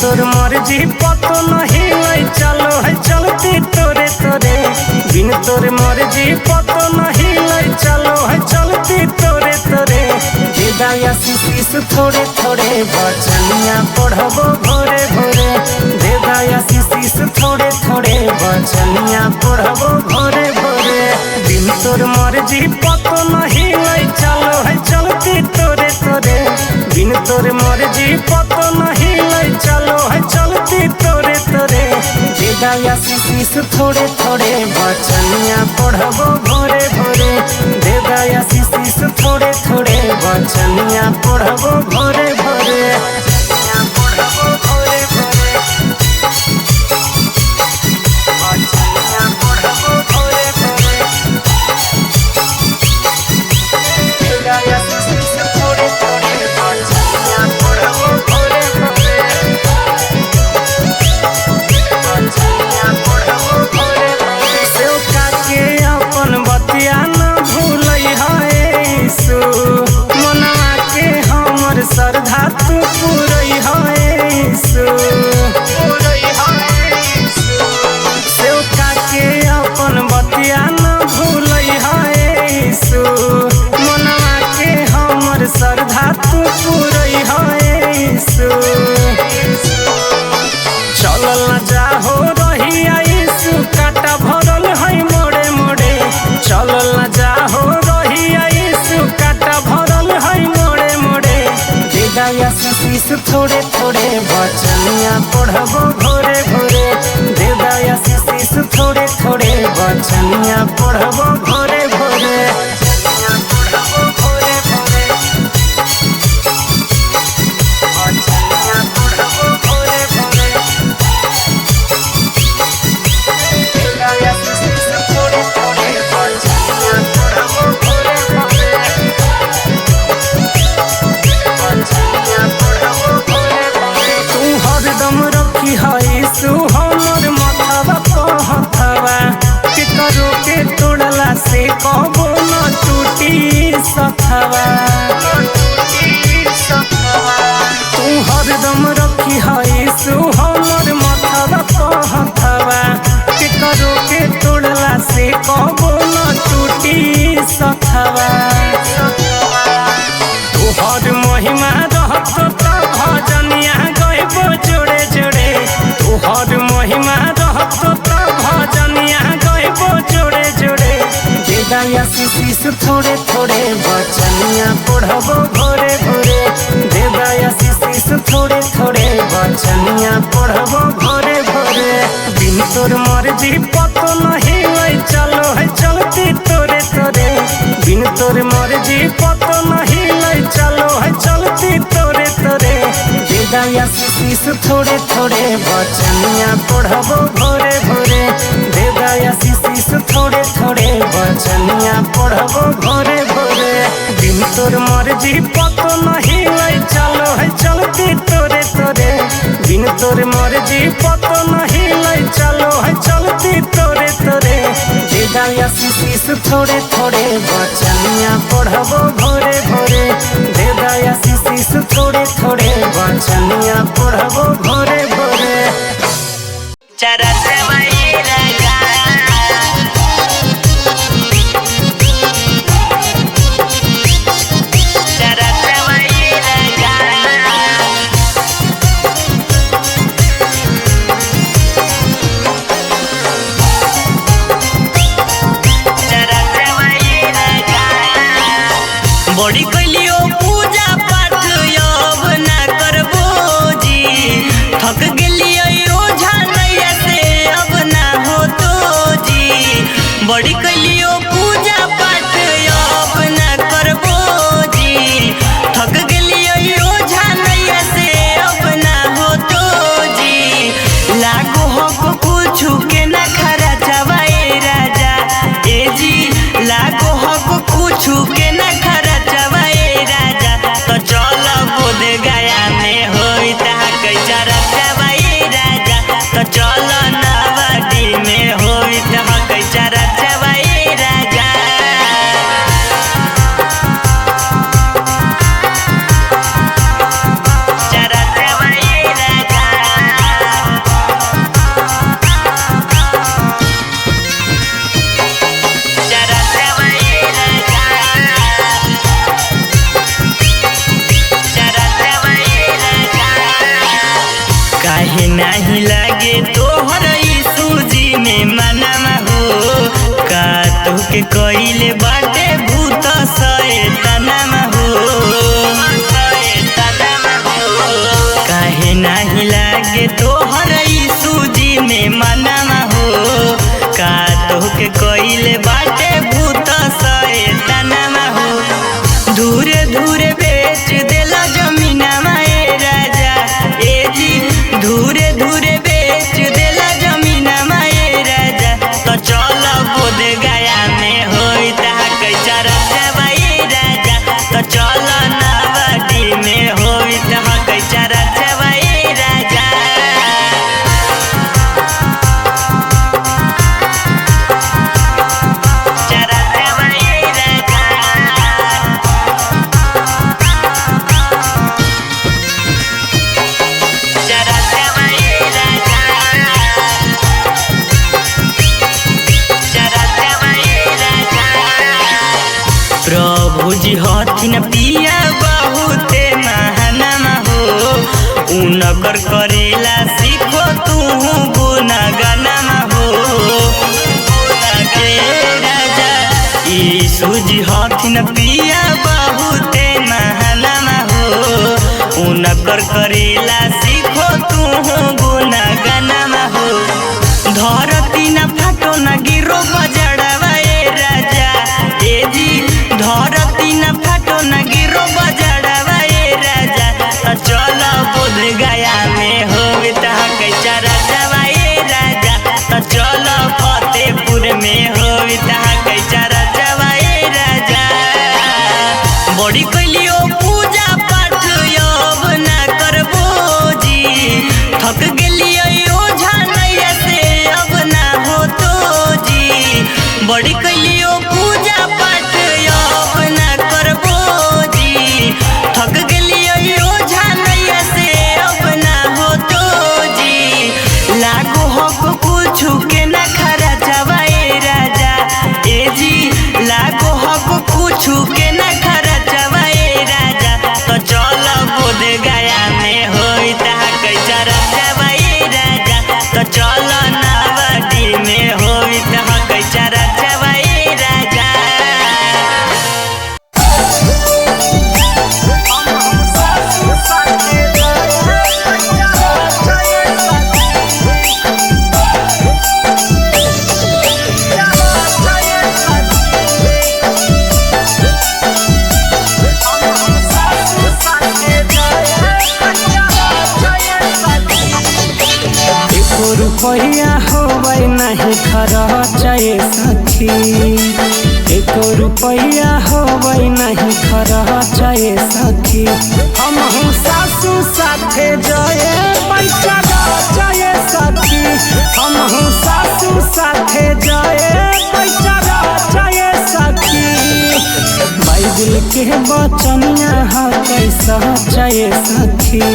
तोर मर्जी पतो नहीं लाई चलो है चलती तोरे तोरे बिन तोर मर्जी पतो नहीं लाई चलो है चलती तोरे तोरे देदाया शीश थोड़े थोड़े बचनिया पढ़बो भोरे भोरे देदाया शीश थोड़े थोड़े बचनिया पढ़बो भोरे भोरे बिन तोर मर्जी पतो नहीं लाई चलो है चलती तोरे तोरे बिन तोर मर्जी पतो नहीं लाई चलो है दया शीश थोड़े थोड़े बचनिया पढ़बो भोरे भोरे। दे दया शीश थोड़े थोड़े बचनिया पढ़बो भोरे भोरे। पढ़बो भोरे भोरे बचनिया पढ़बो भोरे भोरे। दे दया शीश थोड़े थोड़े बचनिया पढ़बो भोरे भोरे। श्रद्धा तू पूरई है सेवका के अपन बतिया न भूलई है मनवा के हमर श्रद्धा तू पूरई है। चलल न जाहो रही आईसु काटा भरल है मोड़े मोड़े। चलल न जाहो रही आईसु काटा भरल है मोड़े मोड़े। दया शीश थोड़े थोड़े बचनिया पढ़बो भोरे भोरे। दे दया शीश थोड़े थोड़े बचनिया पढ़बो भोरे भोरे। पढ़बो भोरे भोरे बचनिया पढ़बो भोरे भोरे। दे दया शीश थोड़े थोड़े बचनिया पढ़बो भोरे भोरे। तू हरदम रखी है हमर मथवा पहथवा। के करो के तोड़ला से कबो न टूटी सथवा। तू हरदम रखी है हमर मथवा पहथवा। के करो के तोड़ला से कबो न टूटी सथवा। तोहर महिमा रहत त भजनिया गइबो जोड़े जोड़े। तोहर महिमा रहत त भजनिया गइबो जोड़े जोड़े। दे दया शीश थोड़े थोड़े बचनिया पढ़बो भोरे भोरे। दे दया शीश थोड़े थोड़े बचनिया पढ़बो भोरे भोरे। बिन तोर मर्जी पतो नहीं लई चलो है चलती तोरे तोरे। बिन तोर मर्जी पतो नहीं लई चलो है चलती तोरे तोरे। दे दया शीश थोड़े थोड़े बचनिया पढ़बो भोरे भोरे। दे दया शीश थोड़े थोड़े बचनिया पढ़बो भोरे भोरे। बिन तोर मर्जी पतो नहीं लई चलो है चलती तोरे तोरे। बिन तोर मर्जी पतो नहीं लई चलो है चलती तोरे तोरे। दे दया शीश थोड़े थोड़े बचनिया पढ़बो भोरे भोरे। दे दया शीश थोड़े थोड़े बचनिया पढ़बो भोरे भोरे। चरत वही रगा चरत वही रगा चरत वही रगा। बड़ी कलियो पूजा पाठ अब ना करबो जी। थक गेलियो ओझा नैया से अब ना होतो जी। बड़ी कलियो पूजा पाठ अब ना करबो जी। थक गेलियो ओझा नैया से अब ना होतो जी। लागो हो कुछु के ना खरा चवाए राजा ए जी। लागो हो कुछु के ना खरा चवाए राजा। तो चल बोध गया में होई ता कैचरा चवाए राजा। तो चल नवाडी में होई ता कैचरा चवाए राजा। चरा चवाए राजा चरा चवाए राजा चरा चवाए राजा। काहे नाही लागे तोहर ई सूजी में मनवा हो। का तोके कइले बाटे भूत शैतानमा हो। काहे नाही लागे तोहर ई सूजी में मनवा धूरे धूरे बेच देला जमीन माए राजा। तो चल बोध गया में होई तहा कैचा रचवाई राजा। तो चल नवाडी में होई तहा कैचा रचवाई राजा। प्रभु जी हथिन पिया बहुते महानमा हो। उनकर करेला सीखो तू गुणगानमा हो। राजा यीशु जी हथिन पिया बहुते महानमा हो। उनकर करेला सीखो तू गुणगानमा हो। धरती न फाटो न गिरो बजड़वा राजा। ए जी धरती न फाटो न गिरो बजड़वा राजा। तो चल बोध गया में होवे तहा कैचा रचवा राजा। तो चल फतेहपुर में होवे तहा कैचा रचवा राजा। बड़ी कैलियो पूजा पाठ अब ना करबो जी। थक गेलियो ओझा नैया से अब ना हो तो जी। बड़ी कैलियो पूजा पाठ अब ना करबो जी। थक गेलियो ओझा नैया से अब ना हो तो जी। लागो हक कुछु के ना खरा चवाए राजा। ए जी लागो हक कुछु के ना खरा चवाए राजा। तो चल बोध गया में होई तहा कैचा रचवाए राजा। तो चल नवाडी में होई तहा कैचा रचवाए राजा। एको रुपया होबै नहीं खरचए सखी। एको रुपया होबै नहीं खरचए सखी। हमहु सासू साथे जए पैसा रचए सखी। हमहु सासू साथे जए पैसा रचए सखी। बाइबिल के बचनिया ह कैसा चए सखी।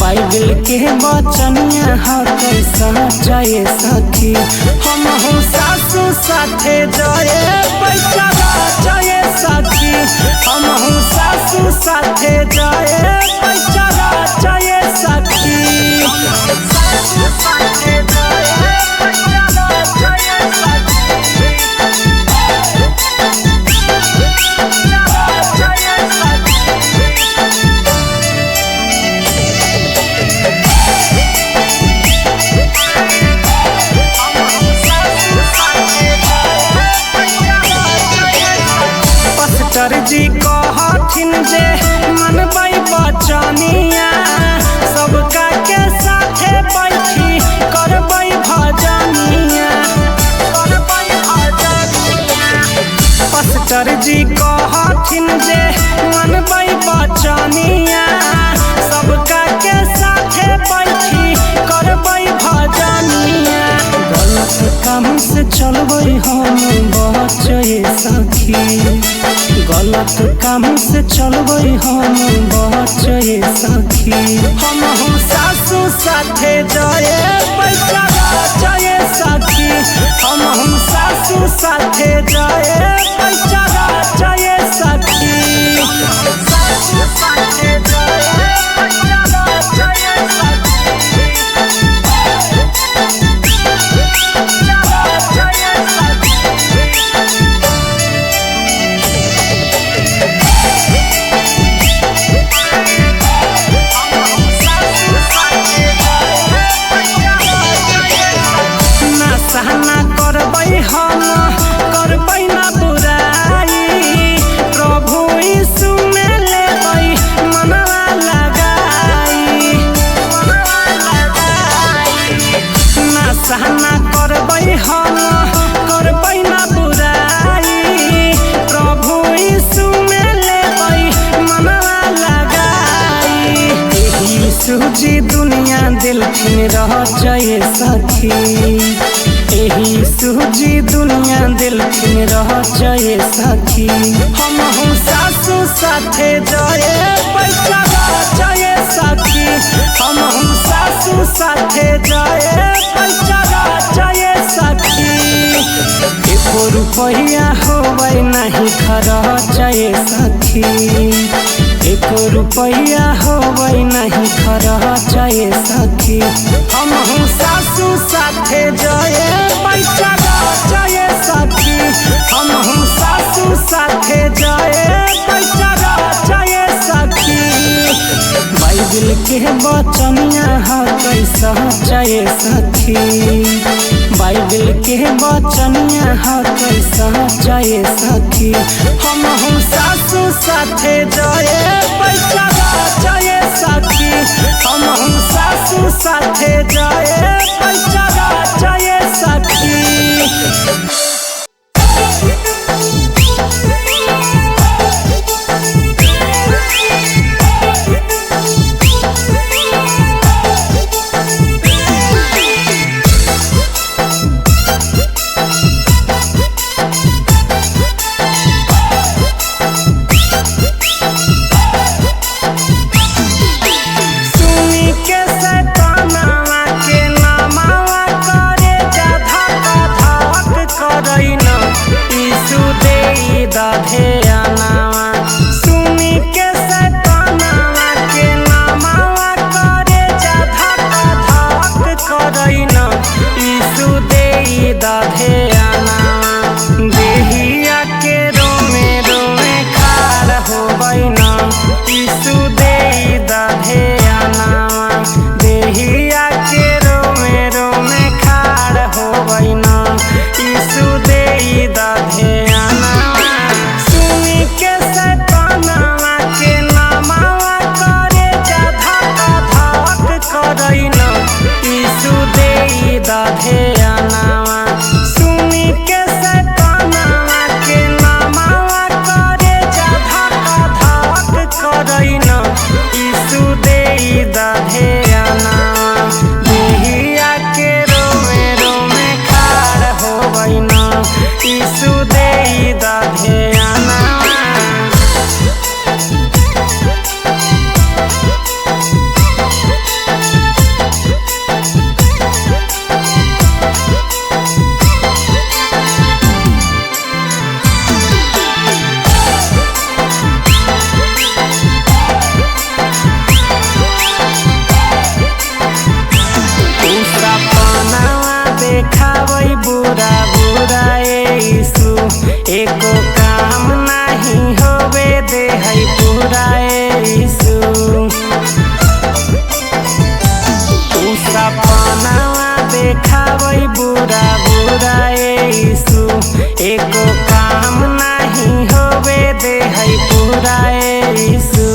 बाइबिल के बचनिया ह कैसा चए सखी। हमहु सासू साथे जए पैसा रचए सखी। हमहु सासू साथे जए पैसा रचए सखी। सासू साथे जए पैसा रचए सखी। पास्टर जी कहथिन जे मनबै बचनिया। सबका के साथे बैठी करबै भजनिया। पास्टर जी कहथिन जे मनबै बचनिया। सबका के साथे बैठी करबै भजनिया। गलत काम से चलबै हम बचए सखी। गलत काम से चलबै हम बचए सखी। हमहु सासू साथे जए पैसा रचए सखी। हमहु सासू साथे जए पैसा रचए सखी। सासू साथे जए पैसा रचए सखी। सहना करबै हम करबै ना दुनिया दिल खिन रह जाए सखी। एही सूजी दुनिया दिल खिन रह जाए सखी। हम हूँ सासू साथे जाए पैसा जाए सखी। हम हूँ सासू साथे जाए पैसा जाए सखी। एको रुपया होवे नहीं खर्चाए सखी। एको रुपया होवे नहीं खर्चाए सखी। हम हूँ सासू साथे जाए पैसा जाए सखी। हम हूँ सासू साथे जाए पैसा जाए सखी। बाइबिल के बचनिया है कैसा जाए सखी। बाइबिल के बचनिया है कैसा जाए सखी। हम हूँ सासू साथे जाए पैसा जाए सखी। हम हूँ सासू साथे जाए पैसा जाए सखी। एको काम नहीं होवे दे है पूरा यीशु।